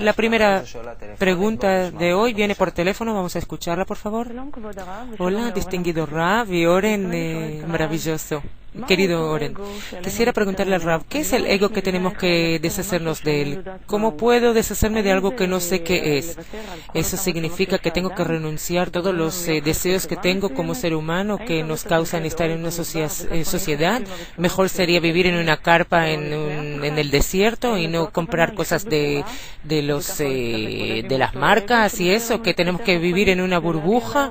La primera pregunta de hoy viene por teléfono. Vamos a escucharla, por favor. Hola, distinguido Rav y Oren, maravilloso. Querido Oren, quisiera preguntarle al Rav, ¿qué es el ego que tenemos que deshacernos de él? ¿Cómo puedo deshacerme de algo que no sé qué es? ¿Eso significa que tengo que renunciar a todos los deseos que tengo como ser humano que nos causan estar en una sociedad? ¿Mejor sería vivir en una carpa en el desierto y no comprar cosas de las marcas y eso? ¿Que tenemos que vivir en una burbuja?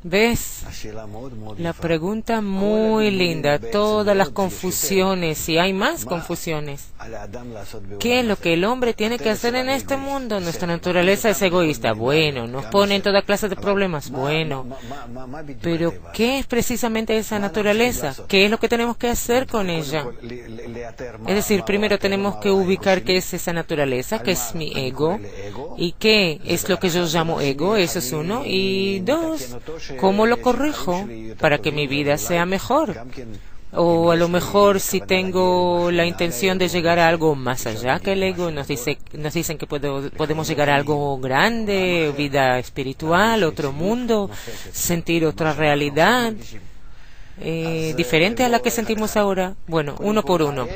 ¿Ves? La pregunta muy linda. Todas las confusiones, y hay más confusiones. ¿Qué es lo que el hombre tiene que hacer en este mundo? Nuestra naturaleza es egoísta. Bueno, nos pone en toda clase de problemas. Bueno, pero ¿qué es precisamente esa naturaleza? ¿Qué es lo que tenemos que hacer con ella? Es decir, primero tenemos que ubicar qué es esa naturaleza, qué es mi ego, y qué es lo que yo llamo ego. Eso es uno. Y dos, ¿cómo lo corrijo para que mi vida sea mejor? O a lo mejor si tengo la intención de llegar a algo más allá que el ego, nos dicen que podemos llegar a algo grande, vida espiritual, otro mundo, sentir otra realidad. Diferente a la que sentimos ahora. Bueno, uno por uno.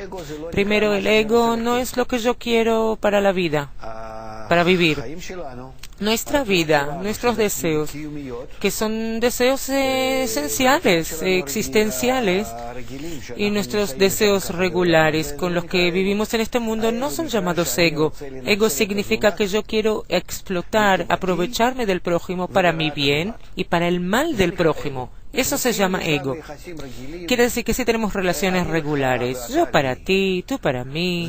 Primero, el ego no es lo que yo quiero para la vida, para vivir. Nuestra vida, nuestros deseos, que son deseos esenciales, existenciales, y nuestros deseos regulares con los que vivimos en este mundo no son llamados ego. Ego significa que yo quiero explotar, aprovecharme del prójimo para mi bien y para el mal del prójimo. Eso se llama ego. Quiere decir que si tenemos relaciones regulares, yo para ti, tú para mí,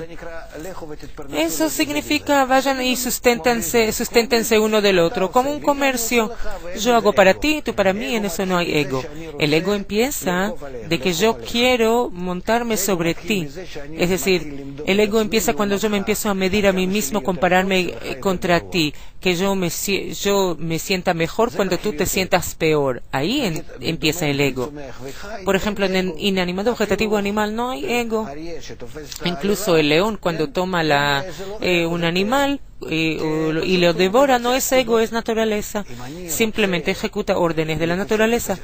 eso significa vayan y susténtense uno del otro, como un comercio. Yo hago para ti, tú para mí, en eso no hay ego. El ego empieza de que yo quiero montarme sobre ti. Es decir, el ego empieza cuando yo me empiezo a medir a mí mismo, compararme contra ti, que yo me sienta mejor cuando tú te sientas peor. Ahí empieza el ego. Por ejemplo, en el inanimado vegetativo animal no hay ego. Incluso el león, cuando toma un animal y lo devora, no es ego, es naturaleza. Simplemente ejecuta órdenes de la naturaleza.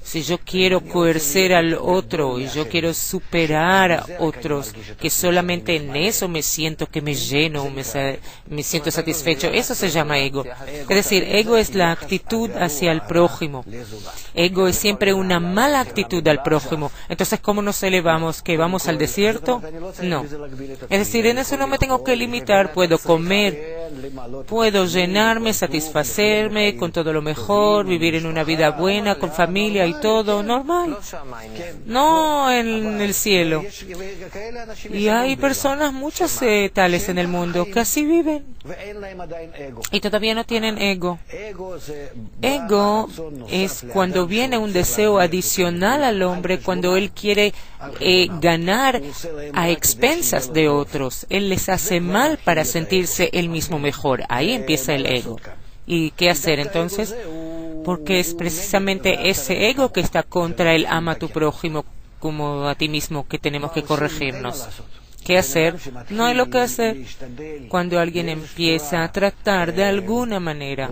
Si yo quiero coercer al otro y yo quiero superar a otros, que solamente en eso me siento que me lleno, me siento satisfecho, eso se llama ego. Es decir, ego es la actitud hacia el prójimo. Ego es siempre una mala actitud al prójimo. Entonces, ¿cómo nos elevamos? ¿Que vamos al desierto? No. Es decir, en eso no me tengo que limitar. Puedo comer, puedo llenarme, satisfacerme con todo lo mejor, vivir en una vida buena, con familia y todo, normal. No en el cielo. Y hay personas, muchas tales en el mundo, que así viven y todavía no tienen ego. Ego es cuando viene un deseo adicional al hombre, cuando él quiere ganar a expensas de otros. Él les hace mal para sentirse él mismo mejor. Ahí empieza el ego. ¿Y qué hacer entonces? Porque es precisamente ese ego que está contra el ama a tu prójimo como a ti mismo que tenemos que corregirnos. ¿Qué hacer? No hay lo que hacer. Cuando alguien empieza a tratar de alguna manera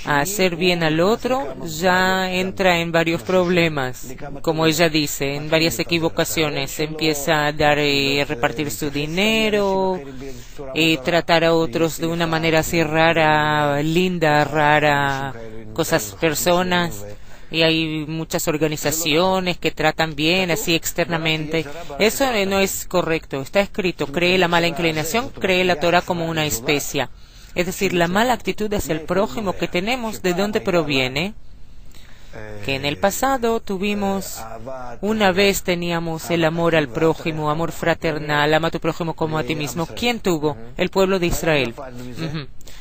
a hacer bien al otro, ya entra en varios problemas, como ella dice, en varias equivocaciones. Empieza a dar y repartir su dinero, y tratar a otros de una manera así rara, linda, rara, personas. Y hay muchas organizaciones que tratan bien así externamente. Eso no es correcto. Está escrito, cree la mala inclinación, cree la Torah como una especia. Es decir, la mala actitud hacia el prójimo que tenemos, ¿de dónde proviene? Que en el pasado una vez teníamos el amor al prójimo, amor fraternal, ama a tu prójimo como a ti mismo. ¿Quién tuvo? El pueblo de Israel.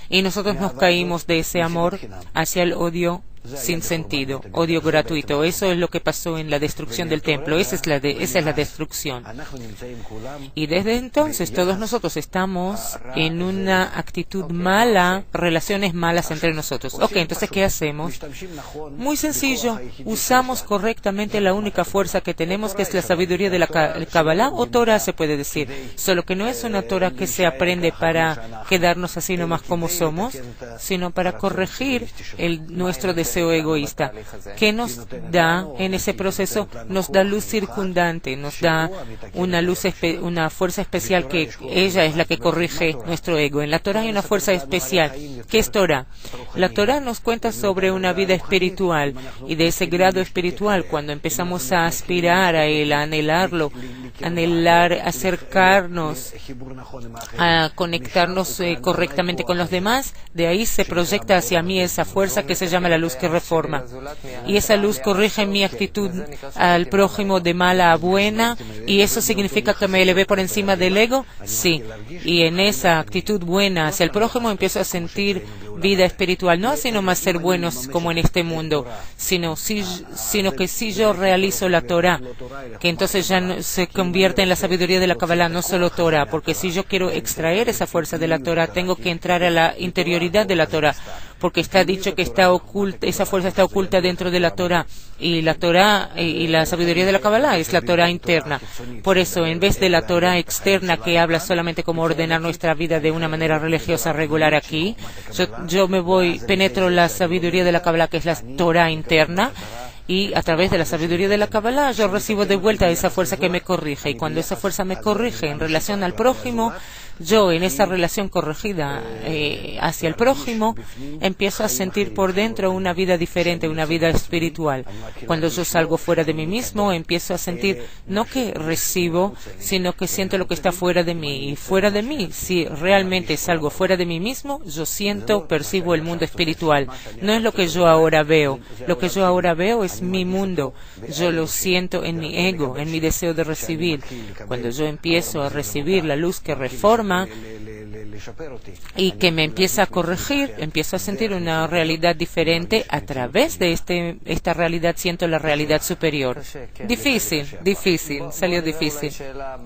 Y nosotros nos caímos de ese amor hacia el odio sin sentido, odio gratuito. Eso es lo que pasó en la destrucción del templo. Esa es la destrucción. Y desde entonces todos nosotros estamos en una actitud mala, relaciones malas entre nosotros. Ok, entonces ¿qué hacemos? Muy sencillo, usamos correctamente la única fuerza que tenemos, que es la sabiduría de la Kabbalah o Torah, se puede decir. Solo que no es una Torah que se aprende para quedarnos así nomás como somos, sino para corregir nuestro deseo egoísta. ¿Qué nos da en ese proceso? Nos da luz circundante, nos da una fuerza especial, que ella es la que corrige nuestro ego. En la Torah hay una fuerza especial. ¿Qué es Torah? La Torah nos cuenta sobre una vida espiritual, y de ese grado espiritual, cuando empezamos a aspirar a él, a anhelarlo, anhelar acercarnos, a conectarnos correctamente con los demás, de ahí se proyecta hacia mí esa fuerza que se llama la luz que reforma. Y esa luz corrige mi actitud al prójimo de mala a buena, y eso significa que me elevé por encima del ego. Sí, y en esa actitud buena hacia el prójimo empiezo a sentir vida espiritual, no así nomás ser buenos como en este mundo, sino que si yo realizo la Torah, que entonces ya no, se convierte en la sabiduría de la Kabbalah, no solo Torah, porque si yo quiero extraer esa fuerza de la Torah, tengo que entrar a la interioridad de la Torah, porque está dicho que está oculta, esa fuerza está oculta dentro de la Torah, y la Torah y la sabiduría de la Kabbalah es la Torah interna. Por eso, en vez de la Torah externa, que habla solamente cómo ordenar nuestra vida de una manera religiosa regular aquí, yo penetro la sabiduría de la Kabbalah, que es la Torah interna, y a través de la sabiduría de la Kabbalah yo recibo de vuelta esa fuerza que me corrige, y cuando esa fuerza me corrige en relación al prójimo, yo en esa relación corregida hacia el prójimo empiezo a sentir por dentro una vida diferente, una vida espiritual. Cuando yo salgo fuera de mí mismo, empiezo a sentir no que recibo, sino que siento lo que está fuera de mí. Y fuera de mí, si realmente salgo fuera de mí mismo, yo percibo el mundo espiritual. No es lo que yo ahora veo. Lo que yo ahora veo es mi mundo. Yo lo siento en mi ego, en mi deseo de recibir. Cuando yo empiezo a recibir la luz que reforma y que me empieza a corregir, empiezo a sentir una realidad diferente. A través de esta realidad siento la realidad superior. Difícil, salió difícil.